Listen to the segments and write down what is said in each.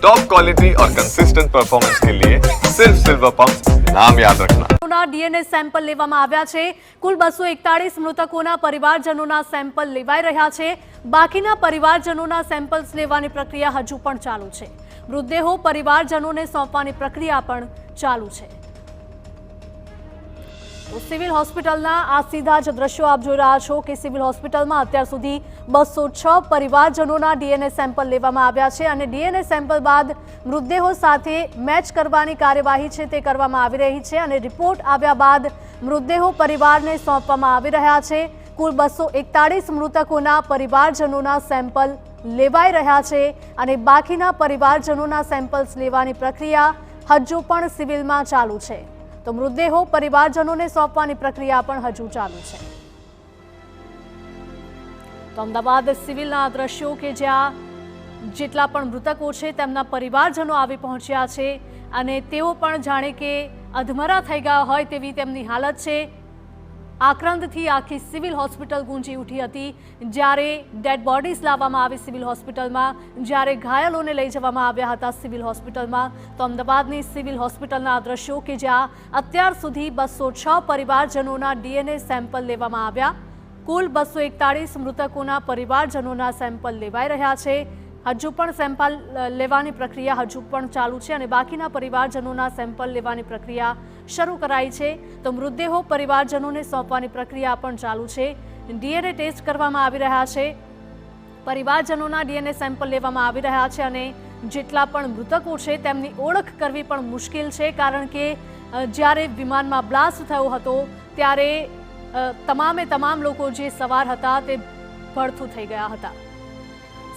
Top quality और consistent performance के लिए सिर्फ सिल्वर पंप नाम याद रखना। डीएनए સેમ્પલ લેવામાં આવ્યા છે। કુલ 241 મૃતકોના પરિવારજનોના સેમ્પલ લેવાઈ રહ્યા છે। બાકીના પરિવારજનોના સેમ્પલ્સ લેવાની પ્રક્રિયા હજુ પણ ચાલુ છે। મૃતદેહો પરિવારજનોને સોંપવાની પ્રક્રિયા પણ ચાલુ છે। તો સિવિલ હોસ્પિટલના આ સીધા જ દ્રશ્યો આપ જોઈ રહ્યા છો કે સિવિલ હોસ્પિટલમાં અત્યાર સુધી 206 પરિવારજનોના ડીએનએ સેમ્પલ લેવામાં આવ્યા છે અને ડીએનએ સેમ્પલ બાદ મૃતદેહો સાથે મેચ કરવાની કાર્યવાહી છે તે કરવામાં આવી રહી છે અને રિપોર્ટ આવ્યા બાદ મૃતદેહો પરિવારને સોંપવામાં આવી રહ્યા છે। કુલ 241 મૃતકોના પરિવારજનોના સેમ્પલ લેવાઈ રહ્યા છે અને બાકીના પરિવારજનોના સેમ્પલ્સ લેવાની પ્રક્રિયા હજુ પણ સિવિલમાં ચાલુ છે। તો મૃતદેહો પરિવારજનોને સોંપવાની પ્રક્રિયા પણ હજુ ચાલુ છે। તો અમદાવાદ સિવિલના દ્રશ્યો કે જ્યાં જેટલા પણ મૃતકો છે તેમના પરિવારજનો આવી પહોંચ્યા છે અને તેઓ પણ જાણે કે અધમરા થઈ ગયા હોય તેવી તેમની હાલત છે। આક્રંદથી આખી સિવિલ હોસ્પિટલ ગુંજી ઉઠી હતી જ્યારે ડેડ બોડીઝ લાવવામાં આવી સિવિલ હોસ્પિટલમાં, જ્યારે ઘાયલોને લઈ જવામાં આવ્યા હતા સિવિલ હોસ્પિટલમાં। તો અમદાવાદની સિવિલ હોસ્પિટલના દ્રશ્યો કે જ્યાં અત્યાર સુધી 206 પરિવારજનોના ડીએનએ સેમ્પલ લેવામાં આવ્યા। કુલ 241 મૃતકોના પરિવારજનોના સેમ્પલ લેવાઈ રહ્યા છે। હજુ પણ સેમ્પલ લેવાની પ્રક્રિયા હજુ પણ ચાલુ છે અને બાકીના પરિવારજનોના સેમ્પલ લેવાની પ્રક્રિયા શરૂ कराई છે। તો મૃતદેહો પરિવારજનોને સોંપવાની પ્રક્રિયા પણ ચાલુ છે। ડીએનએ ટેસ્ટ કરવામાં આવી રહ્યા છે। પરિવારજનોના ડીએનએ સેમ્પલ લેવામાં આવી રહ્યા છે અને જેટલા પણ મૃતકો છે તેમની ઓળખ કરવી પણ મુશ્કેલ છે કારણ કે જ્યારે વિમાનમાં બ્લાસ્ટ થયો હતો ત્યારે તમામે તમામ લોકો જે સવાર હતા તે ભડથું થઈ ગયા હતા।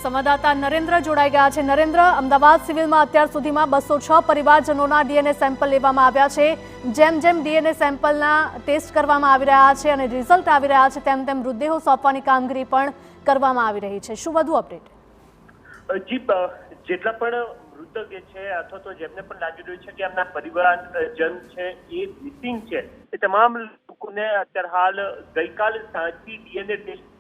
संवाददाता नरेन्द्र जोड़ाई गया है। नरेन्द्र, अमदावाद सिविल में अत्यार सुधीमां 206 परिवारजनों डीएनए सेम्पल लेवामां आव्या छे। जेम जेम डीएनए सेम्पलना टेस्ट करवामां आवी रह्या छे अने रिजल्ट आवी रह्या छे तेम तेम मृतदेहो सोंपवानी कामगीरी पण करवामां आवी रही छे। शुं वधु अपडेट? जी, जेटला पण मृतक छे अथवा तो जेमने पण लागी रह्युं छे के एमना परिवारजन छे ए मिसिंग छे ए तमाम लोकोने अत्यार हाल गईकाल सांजथी डीएनए टेस्ट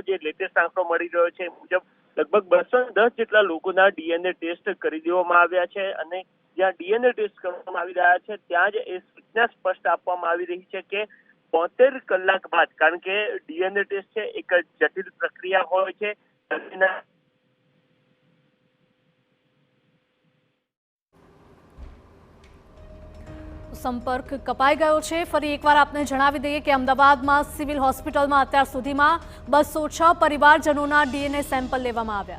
જે લેટેસ્ટ આંકડો મળી રહ્યો છે મુજબ લગભગ 210 જેટલા લોકોના ડીએનએ ટેસ્ટ કરી દેવામાં આવ્યા છે અને જ્યાં ડીએનએ ટેસ્ટ કરવામાં આવી રહ્યા છે ત્યાં જ એ સૂચના સ્પષ્ટ આપવામાં આવી રહી છે કે 72 કલાક બાદ, કારણ કે ડીએનએ ટેસ્ટ છે એક જટિલ પ્રક્રિયા હોય છે, संपर्क कपाई गयो छे। फरी एकवार आपने जणावी दईए कि अमदावादमां सिविल होस्पिटल में अत्यार सुधीमां 206 परिवारजनों डीएनए सेम्पल लेवामां आव्या।